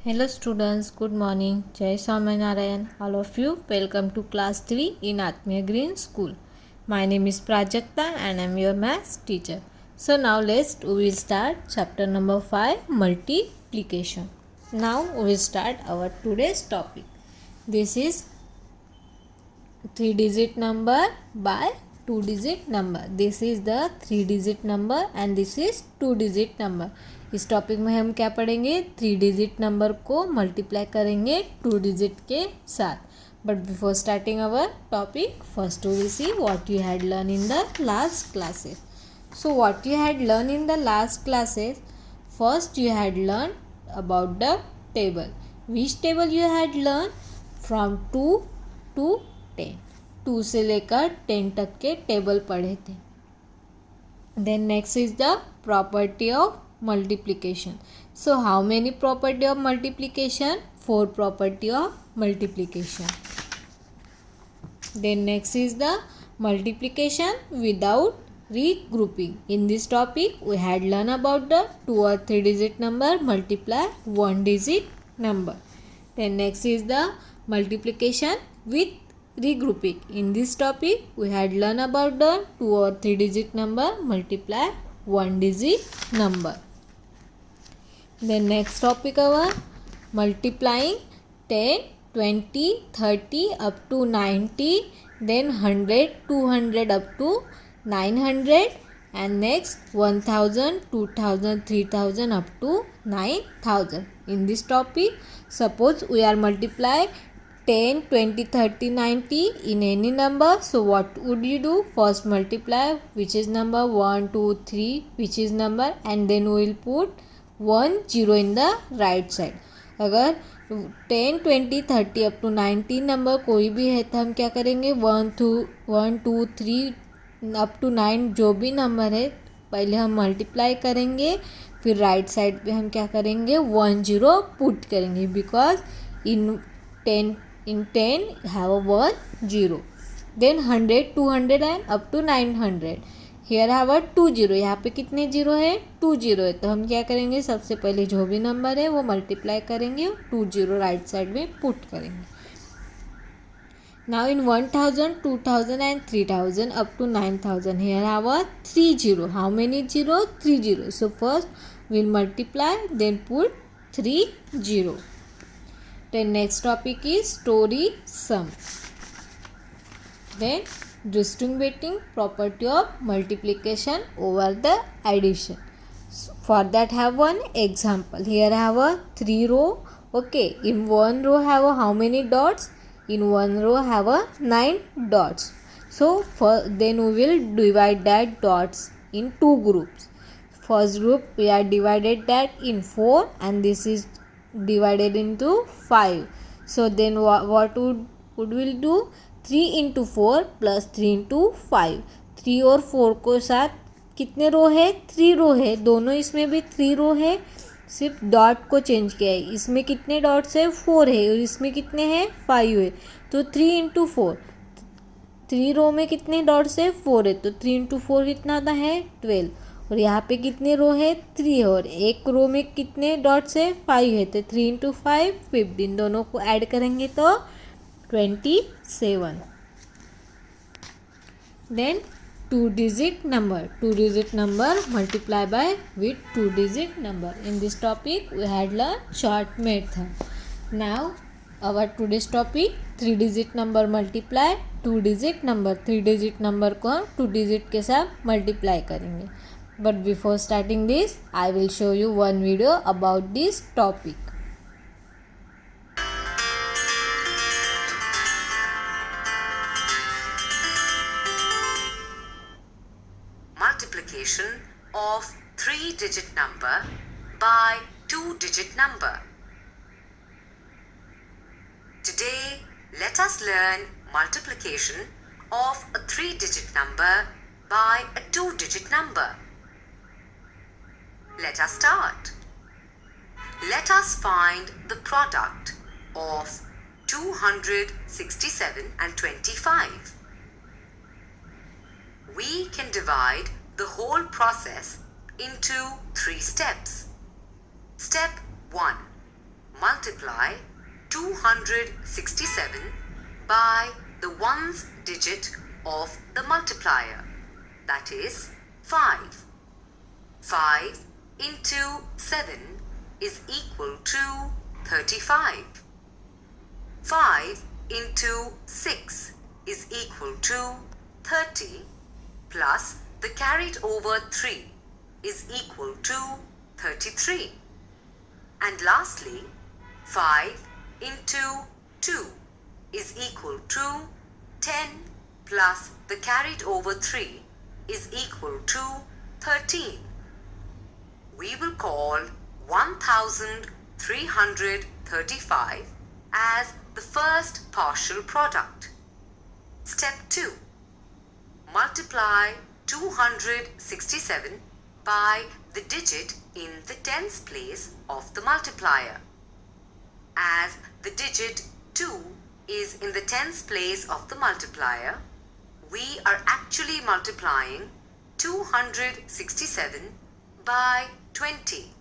Hello students, good morning. Jai Swaminarayan. All of you, welcome to class 3 in Atmiya Green School. My name is Prajakta and I am your maths teacher. So now we will start chapter number 5, multiplication. Now we will start our today's topic. This is 3-digit number by 2-digit number. This is the 3-digit number and this is 2-digit number. इस topic में हम क्या पढ़ेंगे, 3-digit number को multiply करेंगे 2-digit के साथ. But before starting our topic, first we will see what you had learn in the last classes. So what you had learn in the last classes, first you had learn about the table. Which table you had learn? From 2 to 10. 2 से लेकर 10 तक के table पढ़े थे. Then next is the property of multiplication. So how many property of multiplication? 4 property of multiplication. Then next is the multiplication without regrouping. In this topic we had learned about the 2 or 3 digit number multiply 1 digit number. Then next is the multiplication with regrouping. In this topic we had learned about the 2 or 3 digit number multiply 1 digit number. Then next topic our multiplying 10, 20, 30 up to 90, then 100, 200 up to 900, and next 1000, 2000, 3000 up to 9000. In this topic, suppose we are multiply 10, 20, 30, 90 in any number. So what would you do? First multiply which is number 1, 2, 3 which is number, and then we will put 1 0 in the right side. अगर 10, 20, 30 up to 90 number कोई भी है तो हम क्या करेंगे, 1, 2, 3 up to 9 जो भी नंबर है पहले हम मल्टीप्लाई करेंगे, फिर राइट साइड पे हम क्या करेंगे 1 0 पुट करेंगे, because in 10 have 1 0. Then 100, 200 and up to 900. Here have 2 0. यहाँ पे कितने जीरो है? 2 0 है. तो हम क्या करेंगे, सबसे पहले जो भी नंबर है वो मल्टीप्लाई करेंगे, 2 0 राइट साइड में पुट करेंगे. Now in 1000, 2000 and 3000 up to 9000 here have 3 0. How many zero? 3 0. So first will multiply then put 3 0. Then next topic is story sum. Then distinguishing property of multiplication over the addition. So for that have one example. Here have a 3 row. Okay, in one row have a how many dots? In one row have a 9 dots. So then we will divide that dots in 2 groups. First group we are divided that in 4 and this is divided into 5. So then what would we do? 3 into 4 plus 3 into 5. 3 और 4 को साथ कितने रो है? 3 रो है. दोनों इसमें भी 3 रो है, सिर्फ डॉट को चेंज किया है. इसमें कितने डॉट्स है? 4 है और इसमें कितने हैं? 5 है. तो 3 into 4, 3 रो में कितने डॉट्स है? 4 है. तो 3 into 4 कितना आता है? 12. और यहाँ पे कितने रो है? 3 है. और एक रो में कितने डॉट्स है? 5 है. तो 3 into 5 15. इन दोनों को ऐड करेंगे तो 27. Then 2-digit number. 2-digit number multiply by with 2-digit number. In this topic we had learned short method. Now our today's topic 3-digit number multiply 2-digit number. 3-digit number को हम 2-digit के साथ multiply करेंगे. But before starting this, I will show you one video about this topic. Multiplication of 3-digit number by 2-digit number. Today, let us learn multiplication of a 3-digit number by a 2-digit number. Let us start. Let us find the product of 267 and 25. We can divide the whole process into 3 steps. Step 1. Multiply multiply 267 by the ones digit of the multiplier, that is 5. 5 into 7 is equal to 35. 5 into 6 is equal to 30 plus the carried over 3 is equal to 33. And lastly, 5 into 2 is equal to 10 plus the carried over 3 is equal to 13. We will call 1335 as the first partial product. Step 2. Multiply 267 by the digit in the tens place of the multiplier. As the digit 2 is in the tens place of the multiplier, we are actually multiplying 267 by 20.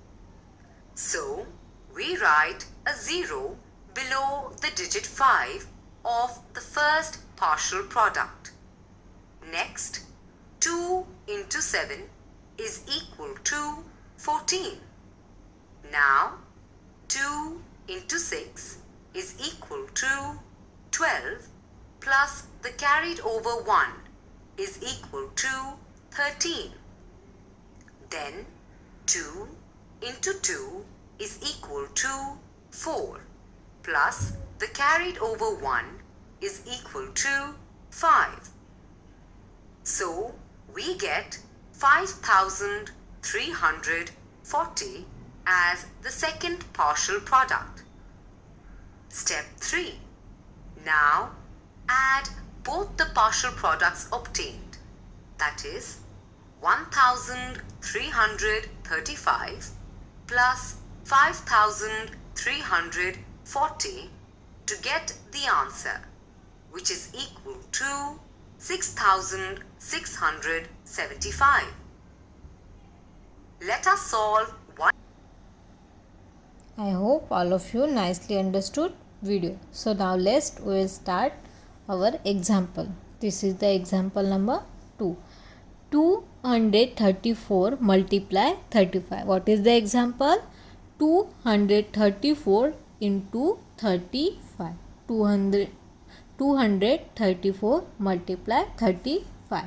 So, we write a 0 below the digit 5 of the first partial product. Next, 2 into 7 is equal to 14. Now, 2 into 6 is equal to 12 plus the carried over 1 is equal to 13. Then, 2 into 2 is equal to 4 plus the carried over 1 is equal to 5. So, we get 5340 as the second partial product. Step 3. Now, add both the partial products obtained, that is 1335 plus 5340 to get the answer, which is equal to 6675. Let us solve one. I hope all of you nicely understood video. So now we will start our example. This is the example number 2. 234 multiply 35. What is the example? 234 into 35. 234 multiply 35.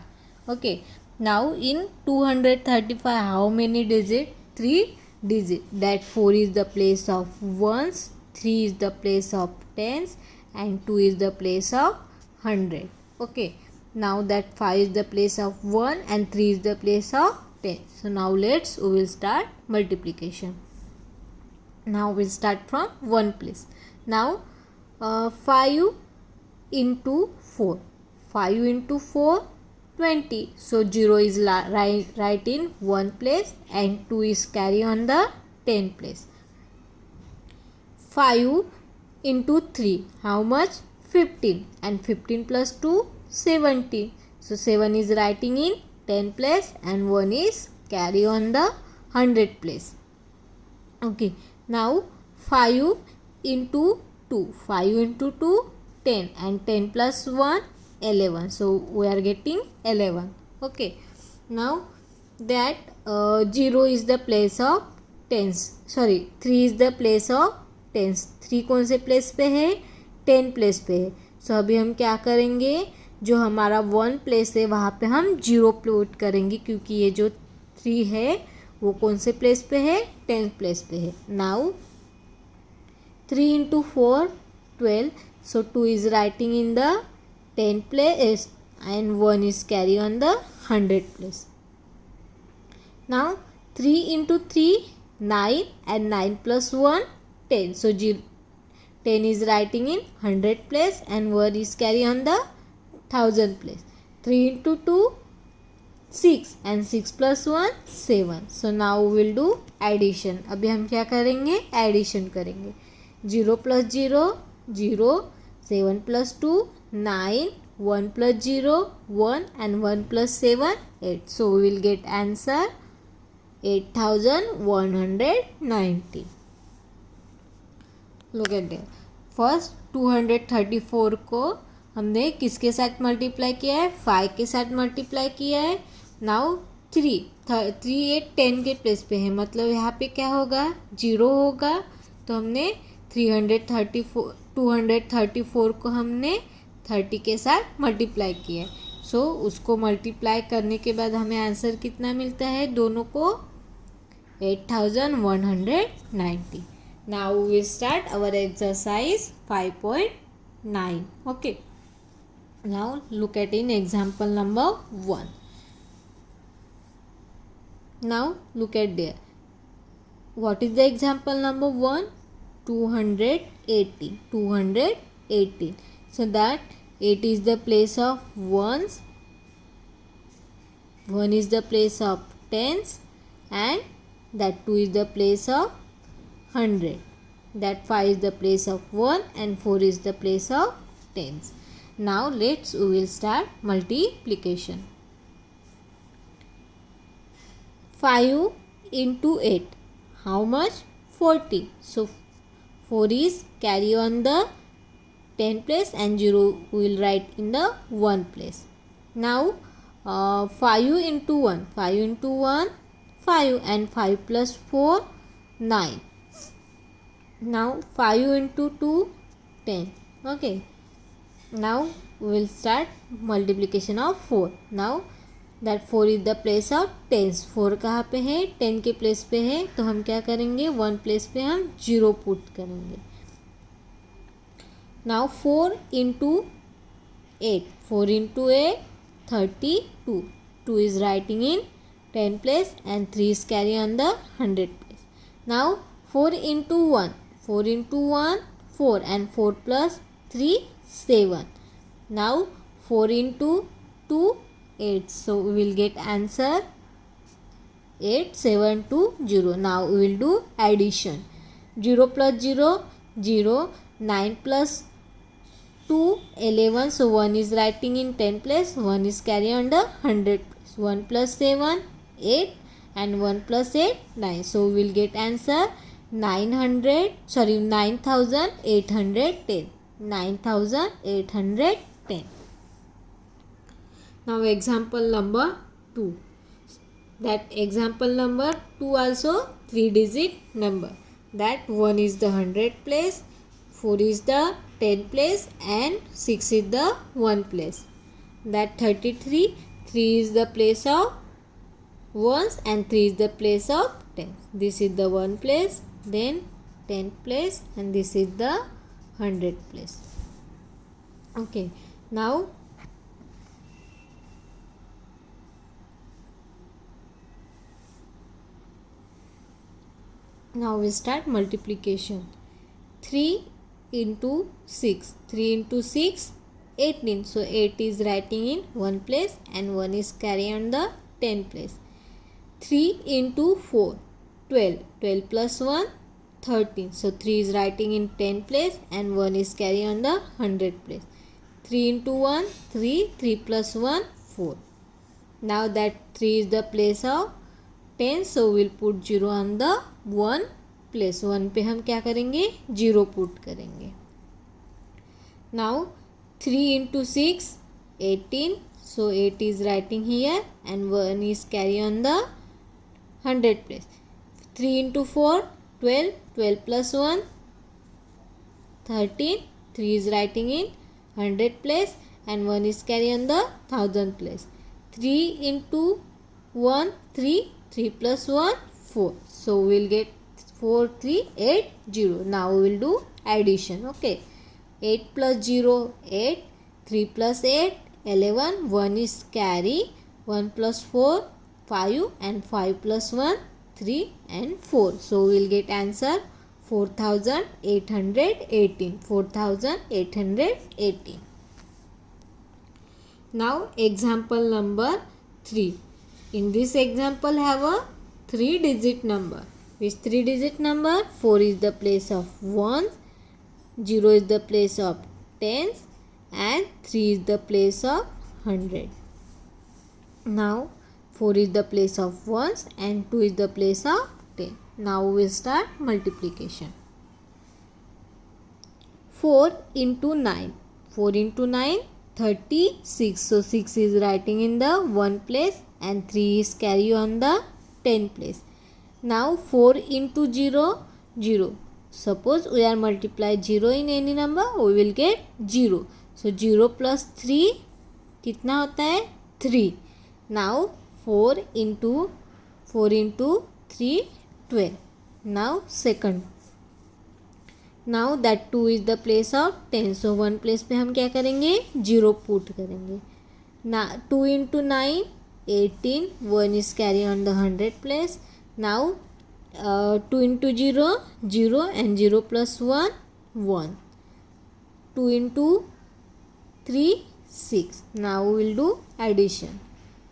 Okay. Now in 235, how many digits? 3 digits. That 4 is the place of ones, 3 is the place of tens, and 2 is the place of 100. Okay. Now that 5 is the place of 1 and 3 is the place of 10. So now we will start multiplication. Now we'll start from 1 place. Now 5 into 4. 5 into 4, 20. So 0 is right in 1 place and 2 is carry on the 10 place. 5 into 3. How much? 15. And 15 plus 2, 17. So 7 is writing in 10 place and 1 is carry on the 100 place. Okay. Now 5 into 2. 5 into 2, 10. And 10 plus 1, 11. So we are getting 11. Okay. Now that 0 is the place of tens. Sorry, 3 is the place of tens. 3 कौन से place पे है? 10 place पे है. सो अभी हम क्या करेंगे? जो हमारा 1 प्लेस है वहाँ पे हम 0 प्लॉट करेंगे, क्योंकि ये जो 3 है वो कौन से प्लेस पे है? 10 प्लेस पे है. Now 3 into 4, 12. So 2 is writing in the 10 place and 1 is carry on the 100 place. Now 3 into 3, 9, and 9 plus 1, 10. So 10 is writing in 100 place and 1 is carry on the 1000 place. 3 into 2, 6, and 6 plus 1, 7. So now we will do addition. अभी हम क्या करेंगे? Addition करेंगे. 0 plus 0, 0, 7 plus 2, 9, 1 plus 0, 1, and 1 plus 7, 8. So we will get answer 8190. Look at there. First 234 को हमने किसके साथ multiply किया है, 5 के साथ मल्टीप्लाई किया है। नाउ 3 8 10 के प्लेस पे है, मतलब यहाँ पे क्या होगा, 0 होगा। तो हमने 234 को हमने 30 के साथ मल्टीप्लाई किया है। सो उसको मल्टीप्लाई करने के बाद हमें आंसर कितना मिलता है, दोनों को 8190। Now we will start our exercise 5.9. Okay. Now look at in example number 1. Now look at there. What is the example number 1? 218. 218. So that 8 is the place of ones, 1 is the place of tens, and that 2 is the place of 100. That 5 is the place of 1 and 4 is the place of tens. Now we will start multiplication. 5 into 8. How much? 40. So 4 is carry on the 10 place and 0 we will write in the 1 place. Now 5 into 1. 5 into 1, 5, and 5 plus 4, 9. Now 5 into 2, 10. Okay. Now we will start multiplication of 4. Now that 4 is the place of tens. 4 कहाँ पे है, 10 के place पे है, तो हम क्या करेंगे, 1 प्लेस पे हम 0 पुट करेंगे. Now 4 into 8. 4 into 8, 32. 2 is writing in 10 place and 3 is carry on the 100 place. Now 4 into 1. 4 into 1, 4, and 4 plus 3, 7. Now 4 into 2, 8. So we will get answer 8720. Now we will do addition. 0 plus 0, 0. 9 plus 2, 11. So 1 is writing in 10 place. 1 is carry on the 100 place. 1 plus 7, 8. And 1 plus 8, 9. So we will get answer 9810. 9810. Now example number 2. That example number 2 also 3-digit number. That 1 is the 100 place, 4 is the 10 place, and 6 is the 1 place. That 33. 3 is the place of ones and 3 is the place of tens. This is the 1 place, then 10 place, and this is the 100 place. Okay. Now we start multiplication. 3 into 6. 3 into 6, 18. So 8 is writing in 1 place and 1 is carry on the 10 place. 3 into 4, 12. 12 plus 1, 13. So 3 is writing in 10 place and 1 is carry on the 100 place. 3 into 1, 3. 3 plus 1, 4. Now that 3 is the place of 10. So we'll put 0 on the 1 place. 1 पे हम क्या करेंगे, 0 put करेंगे. Now 3 into 6, 18. So 8 is writing here and 1 is carry on the 100 place. 3 into 4, 12. 12 plus 1, 13. 3 is writing in 100 place and 1 is carry on the 1000 place. 3 into 1, 3. 3 plus 1, 4. So we will get 4380. Now we will do addition. Okay. 8 plus 0, 8. 3 plus 8, 11. 1 is carry. 1 plus 4, 5. And 5 plus 1, 3 and 4. So we will get answer 4818. 4818. Now example number 3. In this example have a 3-digit number. Which 3-digit number? 4 is the place of ones, 0 is the place of tens, and 3 is the place of 100. Now 4 is the place of ones and 2 is the place of 10. Now we will start multiplication. 4 into 9. 4 into 9, 36. So 6 is writing in the 1 place and 3 is carry on the 10 place. Now 4 into 0, 0. Suppose we are multiply 0 in any number, we will get 0. So 0 plus 3 कितना होता है 3. Now 4 into 3, 12. Now second. Now that 2 is the place of 10. So 1 place पे हम क्या करेंगे 0 put करेंगे. Now 2 into 9, 18. 1 is carry on the 100 place. Now 2 into 0, 0 and 0 plus 1, 1. 2 into 3, 6. Now we will do addition.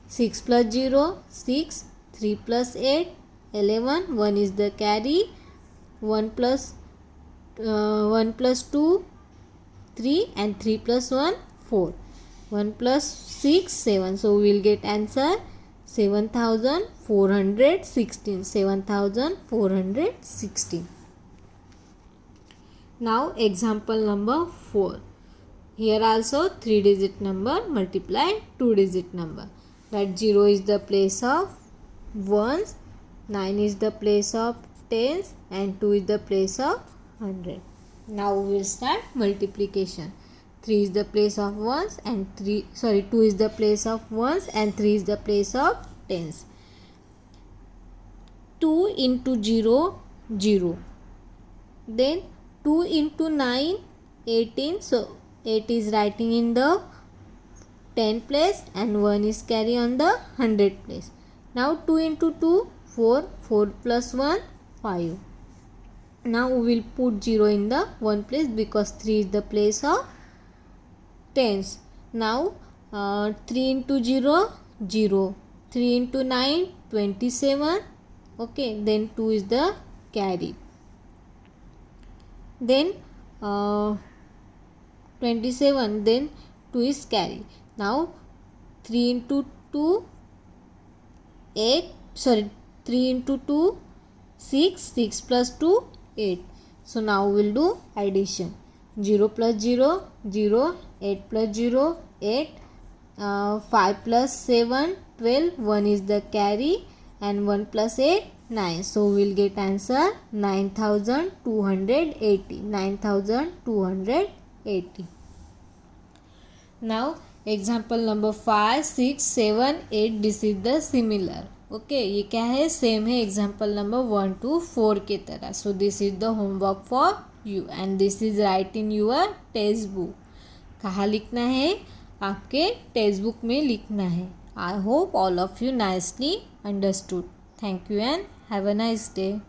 6 plus 0, 6. 3 plus 8, 11. 1 is the carry. 1 plus 2, 3 and 3 plus 1, 4. 1 plus 6, 7. So we will get answer 7416. 7416. Now example number 4. Here also 3-digit number multiply 2-digit number. That 0 is the place of ones, 9 is the place of tens and 2 is the place of 100. Now we will start multiplication. 3 is the place of ones and 2 is the place of ones and 3 is the place of tens. 2 into 0, 0. Then 2 into 9, 18. So 8 is writing in the 10 place and 1 is carry on the 100 place. Now 2 into 2, 4. 4 plus 1, 5. Now we will put 0 in the 1 place because 3 is the place of tens. Now 3 into 0, 0. 3 into 9, 27. Okay, then 2 is the carry. Then 27, then 2 is carry. Now 3 into 2, 8. 3 into 2, 6. 6 plus 2, 8. So now we will do addition. 0 plus 0, 0. 8 plus 0, 8. 5 plus 7, 12. 1 is the carry and 1 plus 8, 9. So we will get answer 9280. 9280. Now example number 5, 6, 7, 8. This is the similar. Okay ये क्या है same है example number 1 to 4 के तरह. So this is the homework for you and this is right in your textbook. कहाँ लिखना है आपके टेक्स्ट बुक में लिखना है. I hope all of you nicely understood. Thank you and have a nice day.